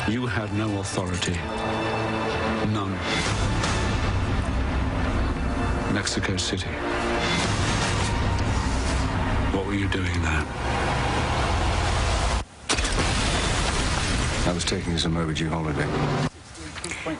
You had no authority. None. Mexico City. What were you doing there? I was taking some overdue holiday.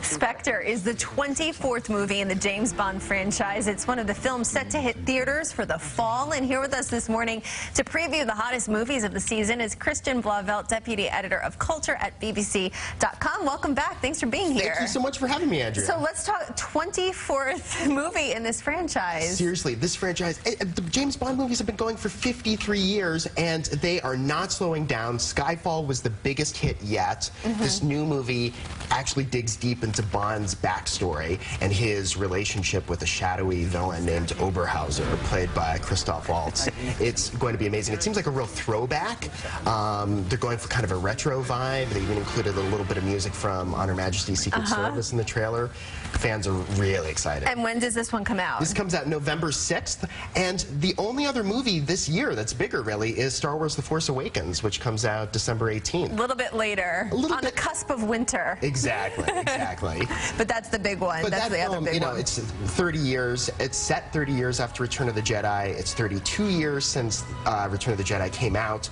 Spectre is the 24th movie in the James Bond franchise. It's one of the films set to hit theaters for the fall. And here with us this morning to preview the hottest movies of the season is Christian Blauvelt, Deputy Editor of Culture at BBC.com. Welcome back. Thanks for being here. Thank you so much for having me, Andrea. So let's talk 24th movie in this franchise. Seriously, this franchise, the James Bond movies have been going for 53 years, and they are not slowing down. Skyfall was the biggest hit yet. This new movie actually digs deep into Bond's backstory and his relationship with a shadowy villain named Oberhauser, played by Christoph Waltz. It's going to be amazing. It seems like a real throwback. They're going for kind of a retro vibe. They even included a little bit of music from On Her Majesty's Secret Service in the trailer. Fans are really excited. And when does this one come out? This comes out November 6th, and the only other movie this year that's bigger, really, is Star Wars The Force Awakens, which comes out December 18th. A little bit later. On the cusp of winter. Exactly, exactly. But that's the big one. But that's that the film, other big one. It's 30 years. It's set 30 years after Return of the Jedi. It's 32 years since Return of the Jedi came out.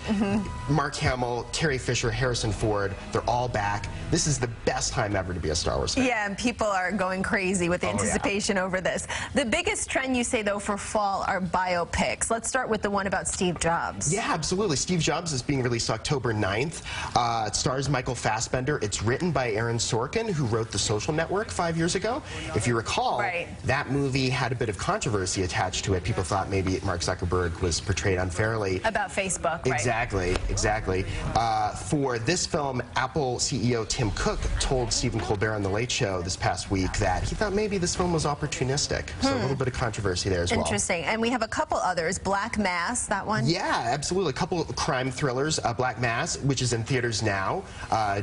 Mark Hamill, Carrie Fisher, Harrison Ford, they're all back. This is the best time ever to be a Star Wars fan. Yeah, and people are going crazy with the anticipation over this. The biggest trend, you say, though, for fall are biopics. Let's start with the one about Steve Jobs. Yeah, absolutely. Steve Jobs is being released October 9th. It stars Michael Fassbender. It's written by Aaron Sorkin, who wrote The Social Network 5 years ago. If you recall, that movie had a bit of controversy attached to it. People thought maybe Mark Zuckerberg was portrayed unfairly. About Facebook, right? Exactly, exactly. For this film, Apple CEO Tim Cook told Stephen Colbert on The Late Show this past week that he thought maybe this film was opportunistic. So a little bit of controversy there as well. Interesting. And we have a couple others. Black Mass, that one? Yeah, absolutely. A couple of crime thrillers. Black Mass, which is in theaters now.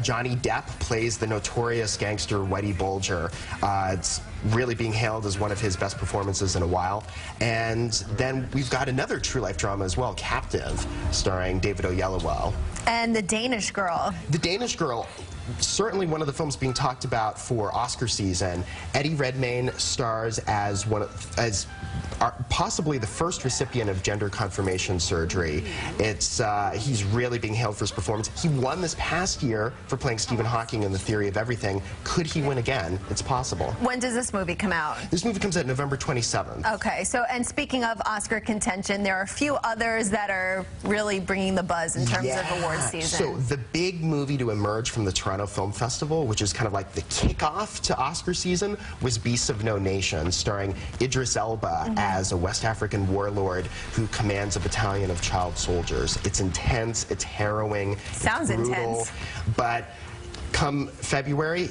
Johnny Depp plays the notorious gangster Whitey Bulger. It's really being hailed as one of his best performances in a while. And then we've got another true life drama as well, Captive, starring David Oyelowo. And The Danish Girl. The Danish Girl, certainly one of the films being talked about for Oscar season. Eddie Redmayne stars as possibly the first recipient of gender confirmation surgery. He's really being hailed for his performance. He won this past year for playing Stephen Hawking in The Theory of Everything. Could he win again? It's possible. When does this movie come out? This movie comes out November 27th. Okay, so, and speaking of Oscar contention, there are a few others that are really bringing the buzz in terms of award season. So the big movie to emerge from the Toronto Film Festival, which is kind of like the kickoff to Oscar season, was Beasts of No Nation, starring Idris Elba as a West African warlord who commands a battalion of child soldiers. It's intense, it's harrowing, Sounds it's brutal, intense. but come February,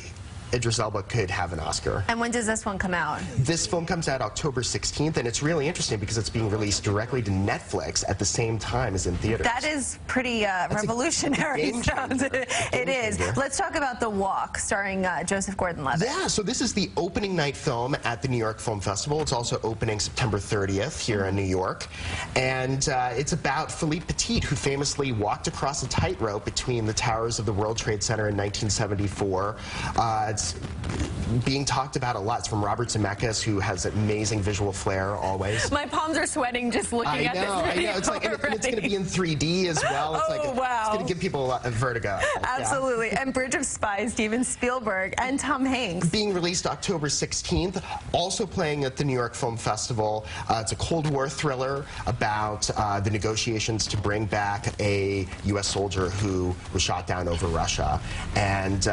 Idris Elba could have an Oscar. And when does this one come out? This film comes out October 16th, and it's really interesting because it's being released directly to Netflix at the same time as in theaters. That is pretty revolutionary. It is. Let's talk about The Walk, starring Joseph Gordon-Levitt. Yeah, so this is the opening night film at the New York Film Festival. It's also opening September 30th here in New York. And it's about Philippe Petit, who famously walked across a tightrope between the towers of the World Trade Center in 1974. It's being talked about a lot. It's from Robert Zemeckis, who has amazing visual flair always. My palms are sweating just looking at this video. I know. It's like, and it's going to be in 3D as well. It's wow. It's going to give people a vertigo. Absolutely. And Bridge of Spies, Steven Spielberg, and Tom Hanks. Being released October 16th, also playing at the New York Film Festival. It's a Cold War thriller about the negotiations to bring back a U.S. soldier who was shot down over Russia. And,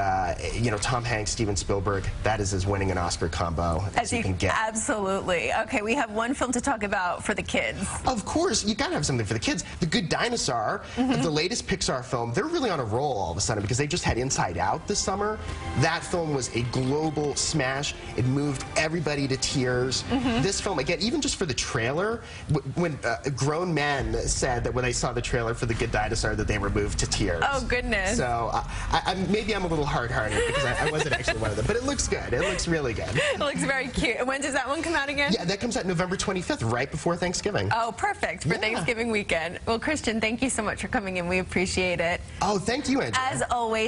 you know, Tom Hanks, Steven Spielberg, that is as winning an Oscar combo as you can get. Absolutely. Okay, we have one film to talk about for the kids. Of course, you got to have something for the kids. The Good Dinosaur, the latest Pixar film, they're really on a roll all of a sudden because they just had Inside Out this summer. That film was a global smash. It moved everybody to tears. This film, again, even just for the trailer, when grown men said that when they saw the trailer for The Good Dinosaur that they were moved to tears. Oh, goodness. So maybe I'm a little hard-hearted because I wasn't actually one of them. But it looks good. It looks really good. It looks very cute. When does that one come out again? Yeah, that comes out November 25th, right before Thanksgiving. Oh, perfect. For Thanksgiving weekend. Well, Christian, thank you so much for coming in. We appreciate it. Oh, thank you, Andrea. As always,